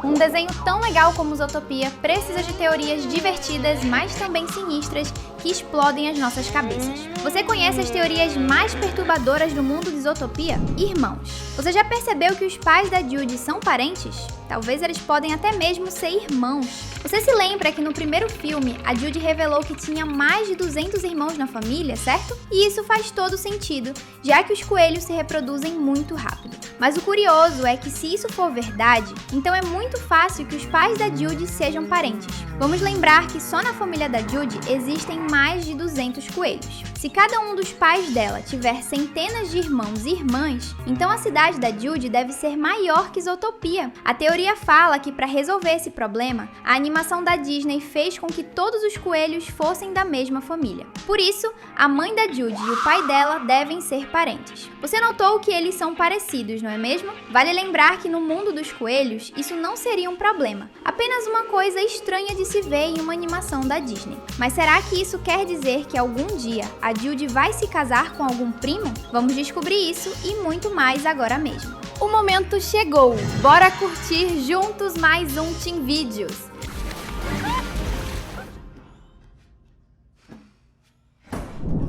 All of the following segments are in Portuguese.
Um desenho tão legal como Zootopia precisa de teorias divertidas, mas também sinistras, que explodem as nossas cabeças. Você conhece as teorias mais perturbadoras do mundo de Zootopia? Irmãos. Você já percebeu que os pais da Judy são parentes? Talvez eles podem até mesmo ser irmãos. Você se lembra que no primeiro filme, a Judy revelou que tinha mais de 200 irmãos na família, certo? E isso faz todo sentido, já que os coelhos se reproduzem muito rápido. Mas o curioso é que se isso for verdade, então é muito fácil que os pais da Judy sejam parentes. Vamos lembrar que só na família da Judy existem mais de 200 coelhos. Se cada um dos pais dela tiver centenas de irmãos e irmãs, então a cidade da Judy deve ser maior que Zootopia. A teoria fala que para resolver esse problema, a animação da Disney fez com que todos os coelhos fossem da mesma família. Por isso, a mãe da Judy e o pai dela devem ser parentes. Você notou que eles são parecidos, não é mesmo? Vale lembrar que no mundo dos coelhos, isso não seria um problema, apenas uma coisa estranha de se ver em uma animação da Disney. Mas será que isso quer dizer que algum dia a Judy vai se casar com algum primo? Vamos descobrir isso e muito mais agora mesmo. O momento chegou! Bora curtir juntos mais um Team Vídeos!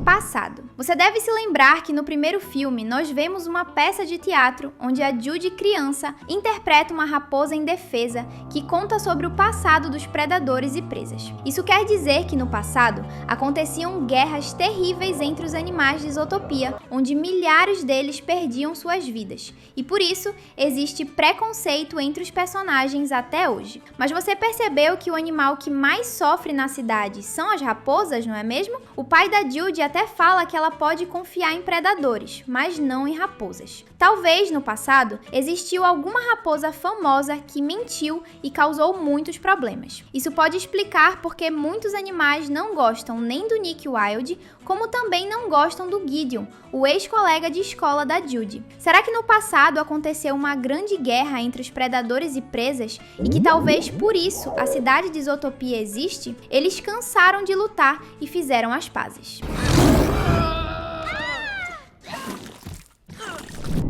Passado. Você deve se lembrar que no primeiro filme nós vemos uma peça de teatro onde a Judy criança interpreta uma raposa indefesa que conta sobre o passado dos predadores e presas. Isso quer dizer que no passado aconteciam guerras terríveis entre os animais de Zootopia, onde milhares deles perdiam suas vidas. E por isso existe preconceito entre os personagens até hoje. Mas você percebeu que o animal que mais sofre na cidade são as raposas, não é mesmo? O pai da Judy até fala que ela pode confiar em predadores, mas não em raposas. Talvez no passado existiu alguma raposa famosa que mentiu e causou muitos problemas. Isso pode explicar porque muitos animais não gostam nem do Nick Wilde, como também não gostam do Gideon, o ex-colega de escola da Judy. Será que no passado aconteceu uma grande guerra entre os predadores e presas e que talvez por isso a cidade de Zootopia existe? Eles cansaram de lutar e fizeram as pazes.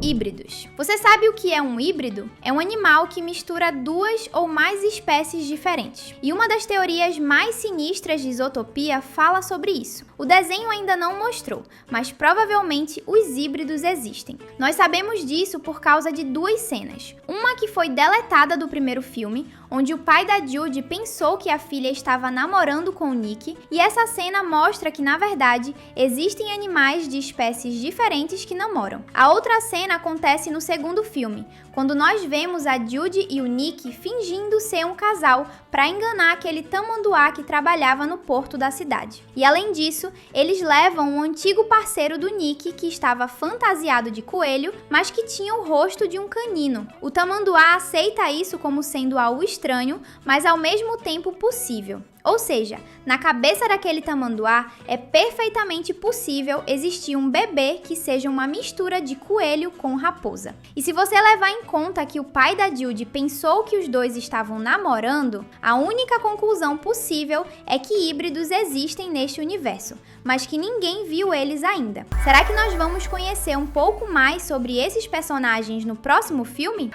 Híbridos. Você sabe o que é um híbrido? É um animal que mistura duas ou mais espécies diferentes. E uma das teorias mais sinistras de Zootopia fala sobre isso. O desenho ainda não mostrou, mas provavelmente os híbridos existem. Nós sabemos disso por causa de duas cenas. Uma que foi deletada do primeiro filme, onde o pai da Judy pensou que a filha estava namorando com o Nick, e essa cena mostra que, na verdade, existem animais de espécies diferentes que namoram. A outra cena acontece no segundo filme, quando nós vemos a Judy e o Nick fingindo ser um casal para enganar aquele tamanduá que trabalhava no porto da cidade. E além disso, eles levam um antigo parceiro do Nick que estava fantasiado de coelho, mas que tinha o rosto de um canino. O tamanduá aceita isso como sendo algo estranho, mas ao mesmo tempo possível. Ou seja, na cabeça daquele tamanduá é perfeitamente possível existir um bebê que seja uma mistura de coelho com raposa. E se você levar em conta que o pai da Judy pensou que os dois estavam namorando, a única conclusão possível é que híbridos existem neste universo, mas que ninguém viu eles ainda. Será que nós vamos conhecer um pouco mais sobre esses personagens no próximo filme?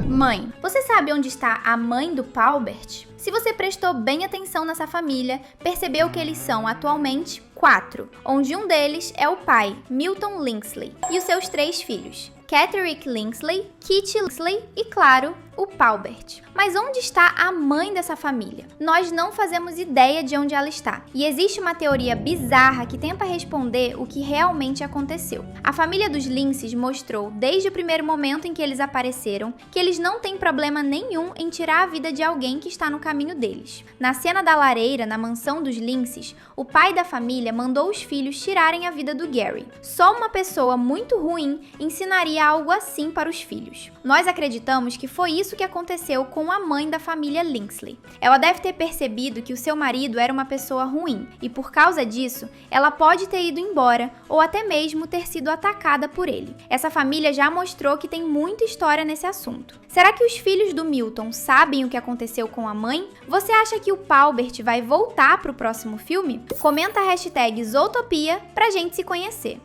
Mãe. Você sabe onde está a mãe do Paubert? Se você prestou bem atenção nessa família, percebeu que eles são atualmente 4, onde um deles é o pai, Milton Lindsley, e os seus 3 filhos, Catterick Lindsley, Kitty Lindsley e, claro, o Paubert. Mas onde está a mãe dessa família? Nós não fazemos ideia de onde ela está. E existe uma teoria bizarra que tenta responder o que realmente aconteceu. A família dos Lindsays mostrou, desde o primeiro momento em que eles apareceram, que eles não têm problema nenhum em tirar a vida de alguém que está no caminho deles. Na cena da lareira, na mansão dos Lindsays, o pai da família mandou os filhos tirarem a vida do Gary. Só uma pessoa muito ruim ensinaria algo assim para os filhos. Nós acreditamos que foi isso que aconteceu com a mãe da família Lindsley. Ela deve ter percebido que o seu marido era uma pessoa ruim e, por causa disso, ela pode ter ido embora ou até mesmo ter sido atacada por ele. Essa família já mostrou que tem muita história nesse assunto. Será que os filhos do Milton sabem o que aconteceu com a mãe? Você acha que o Paubert vai voltar pro próximo filme? Comenta a hashtag Zootopia pra gente se conhecer.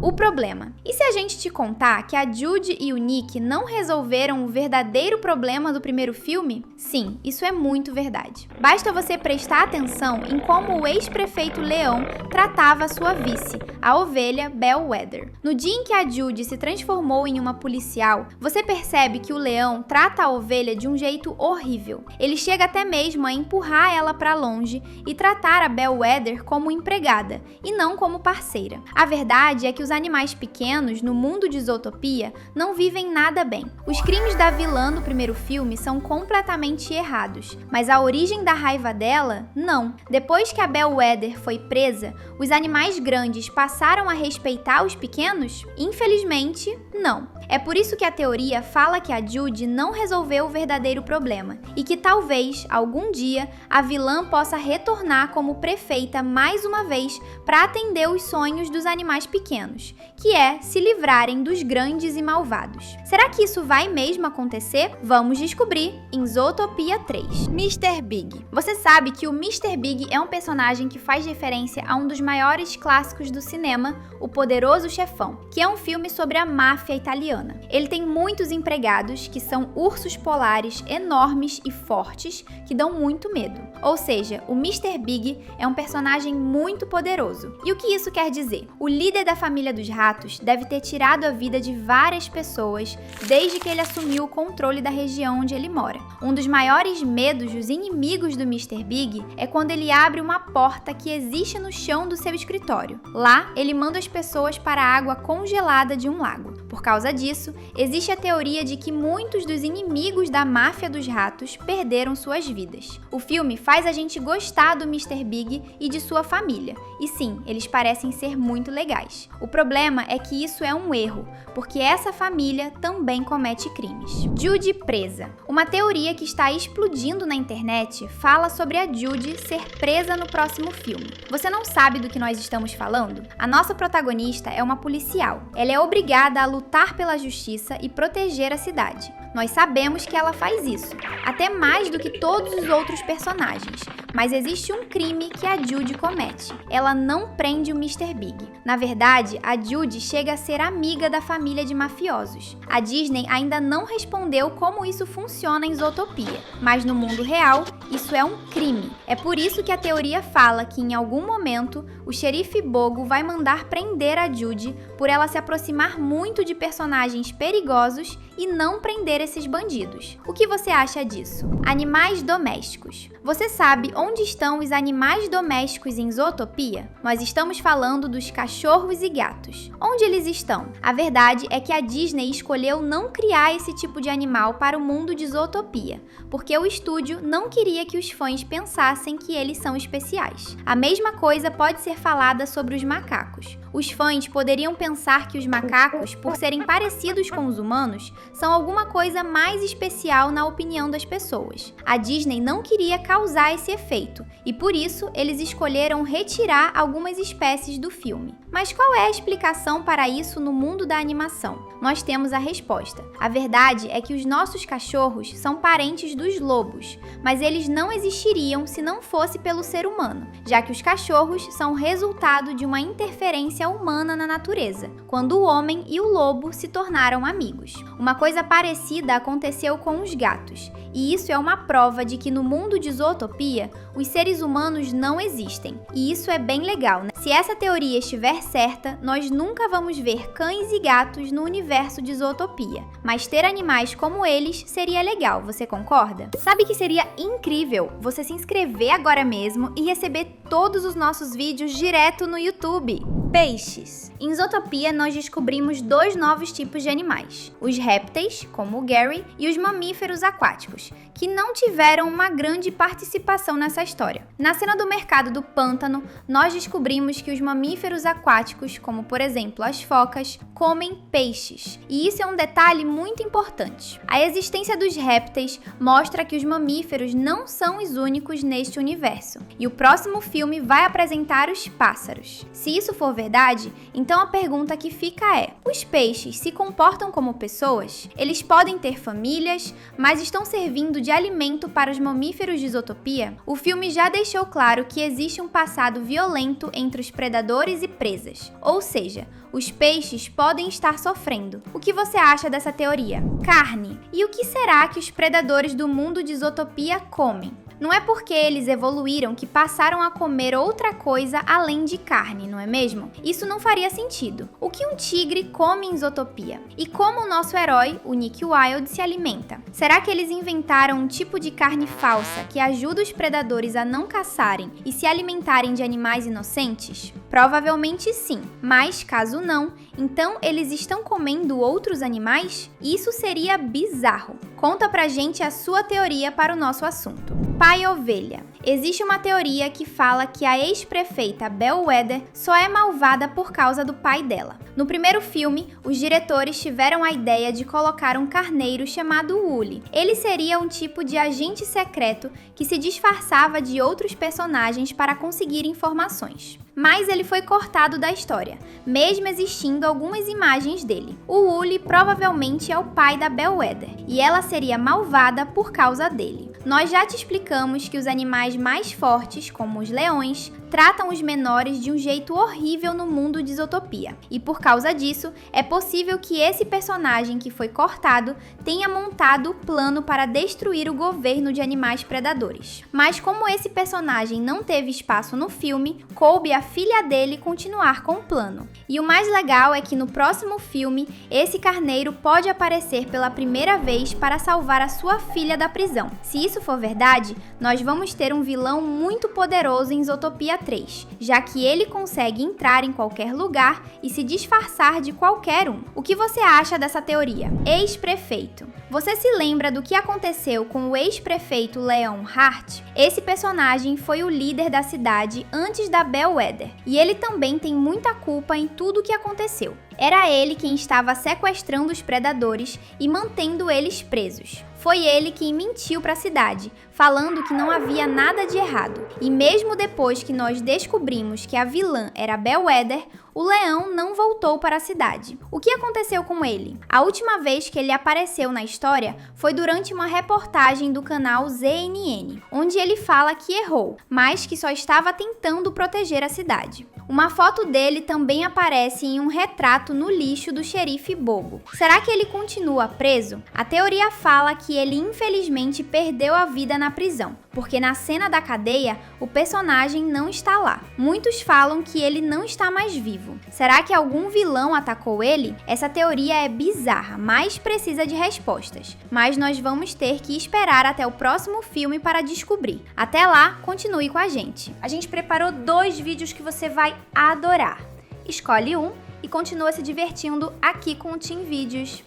O problema. E se a gente te contar que a Judy e o Nick não resolveram o verdadeiro problema do primeiro filme? Sim, isso é muito verdade. Basta você prestar atenção em como o ex-prefeito Leão tratava a sua vice, a ovelha Bellwether. No dia em que a Judy se transformou em uma policial, você percebe que o Leão trata a ovelha de um jeito horrível. Ele chega até mesmo a empurrar ela para longe e tratar a Bellwether como empregada, e não como parceira. A verdade é que os animais pequenos, no mundo de Zootopia, não vivem nada bem. Os crimes da vilã do primeiro filme são completamente errados, mas a origem da raiva dela, não. Depois que a Bellwether foi presa, os animais grandes passaram a respeitar os pequenos? Infelizmente, não. É por isso que a teoria fala que a Judy não resolveu o verdadeiro problema e que talvez, algum dia, a vilã possa retornar como prefeita mais uma vez para atender os sonhos dos animais pequenos, que é se livrarem dos grandes e malvados. Será que isso vai mesmo acontecer? Vamos descobrir em Zootopia 3. Mr. Big. Você sabe que o Mr. Big é um personagem que faz referência a um dos maiores clássicos do cinema, O Poderoso Chefão, que é um filme sobre a máfia italiana. Ele tem muitos empregados que são ursos polares enormes e fortes que dão muito medo. Ou seja, o Mr. Big é um personagem muito poderoso. E o que isso quer dizer? O líder da família dos ratos deve ter tirado a vida de várias pessoas desde que ele assumiu o controle da região onde ele mora. Um dos maiores medos dos inimigos do Mr. Big é quando ele abre uma porta que existe no chão do seu escritório. Lá, ele manda as pessoas para a água congelada de um lago. Por causa disso, existe a teoria de que muitos dos inimigos da máfia dos ratos perderam suas vidas. O filme faz a gente gostar do Mr. Big e de sua família. E sim, eles parecem ser muito legais. O problema é que isso é um erro, porque essa família também comete crimes. Judy presa. Uma teoria que está explodindo na internet fala sobre a Judy ser presa no próximo filme. Você não sabe do que nós estamos falando? A nossa protagonista é uma policial. Ela é obrigada a lutar pela justiça e proteger a cidade. Nós sabemos que ela faz isso, até mais do que todos os outros personagens, mas existe um crime que a Judy comete. Ela não prende o Mr. Big. Na verdade, a Judy chega a ser amiga da família de mafiosos. A Disney ainda não respondeu como isso funciona em Zootopia, mas no mundo real, isso é um crime. É por isso que a teoria fala que em algum momento, o xerife Bogo vai mandar prender a Judy por ela se aproximar muito de personagens perigosos e não prender esses bandidos. O que você acha disso? Animais domésticos. Você sabe onde estão os animais domésticos em Zootopia? Nós estamos falando dos cachorros e gatos. Onde eles estão? A verdade é que a Disney escolheu não criar esse tipo de animal para o mundo de Zootopia, porque o estúdio não queria que os fãs pensassem que eles são especiais. A mesma coisa pode ser falada sobre os macacos. Os fãs poderiam pensar que os macacos, por serem parecidos com os humanos, são alguma coisa mais especial na opinião das pessoas. A Disney não queria causar esse efeito, e por isso eles escolheram retirar algumas espécies do filme. Mas qual é a explicação para isso no mundo da animação? Nós temos a resposta. A verdade é que os nossos cachorros são parentes dos lobos, mas eles não existiriam se não fosse pelo ser humano, já que os cachorros são resultado de uma interferência humana na natureza, quando o homem e o lobo se tornaram amigos. Uma coisa parecida aconteceu com os gatos, e isso é uma prova de que no mundo de Zootopia, os seres humanos não existem. E isso é bem legal, né? Se essa teoria estiver certa, nós nunca vamos ver cães e gatos no universo de Zootopia. Mas ter animais como eles seria legal, você concorda? Sabe que seria incrível você se inscrever agora mesmo e receber todos os nossos vídeos direto no YouTube? Peixes. Em Zootopia, nós descobrimos 2 novos tipos de animais. Os répteis, como o Gary, e os mamíferos aquáticos, que não tiveram uma grande participação nessa história. Na cena do mercado do pântano, nós descobrimos que os mamíferos aquáticos, como por exemplo as focas, comem peixes. E isso é um detalhe muito importante. A existência dos répteis mostra que os mamíferos não são os únicos neste universo. E o próximo filme vai apresentar os pássaros. Se isso for verdade, então a pergunta que fica é: os peixes se comportam como pessoas? Eles podem ter famílias, mas estão servindo de alimento para os mamíferos de Zootopia? O filme já deixou claro que existe um passado violento entre os predadores e presas, ou seja, os peixes podem estar sofrendo. O que você acha dessa teoria? Carne. E o que será que os predadores do mundo de Zootopia comem? Não é porque eles evoluíram que passaram a comer outra coisa além de carne, não é mesmo? Isso não faria sentido. O que um tigre come em Zootopia? E como o nosso herói, o Nick Wilde, se alimenta? Será que eles inventaram um tipo de carne falsa que ajuda os predadores a não caçarem e se alimentarem de animais inocentes? Provavelmente sim, mas caso não, então eles estão comendo outros animais? Isso seria bizarro. Conta pra gente a sua teoria para o nosso assunto. Pai Ovelha. Existe uma teoria que fala que a ex-prefeita Bellwether só é malvada por causa do pai dela. No primeiro filme, os diretores tiveram a ideia de colocar um carneiro chamado Wooly. Ele seria um tipo de agente secreto que se disfarçava de outros personagens para conseguir informações. Mas ele foi cortado da história, mesmo existindo algumas imagens dele. O Wooly provavelmente é o pai da Bellwether, e ela seria malvada por causa dele. Nós já te explicamos que os animais mais fortes, como os leões, tratam os menores de um jeito horrível no mundo de Zootopia. E por causa disso, é possível que esse personagem que foi cortado tenha montado o plano para destruir o governo de animais predadores. Mas como esse personagem não teve espaço no filme, coube a filha dele continuar com o plano. E o mais legal é que no próximo filme, esse carneiro pode aparecer pela primeira vez para salvar a sua filha da prisão. Se isso for verdade, nós vamos ter um vilão muito poderoso em Zootopia 3, já que ele consegue entrar em qualquer lugar e se disfarçar de qualquer um. O que você acha dessa teoria? Ex-prefeito. Você se lembra do que aconteceu com o ex-prefeito Leon Hart? Esse personagem foi o líder da cidade antes da Bellwether, e ele também tem muita culpa em tudo o que aconteceu. Era ele quem estava sequestrando os predadores e mantendo eles presos. Foi ele quem mentiu para a cidade, falando que não havia nada de errado. E mesmo depois que nós descobrimos que a vilã era Bellwether, o leão não voltou para a cidade. O que aconteceu com ele? A última vez que ele apareceu na história foi durante uma reportagem do canal ZNN, onde ele fala que errou, mas que só estava tentando proteger a cidade. Uma foto dele também aparece em um retrato no lixo do xerife Bobo. Será que ele continua preso? A teoria fala que ele infelizmente perdeu a vida na prisão, porque na cena da cadeia o personagem não está lá. Muitos falam que ele não está mais vivo. Será que algum vilão atacou ele? Essa teoria é bizarra, mas precisa de respostas. Mas nós vamos ter que esperar até o próximo filme para descobrir. Até lá, continue com a gente. A gente preparou 2 vídeos que você vai adorar. Escolhe um e continua se divertindo aqui com o Team Vídeos.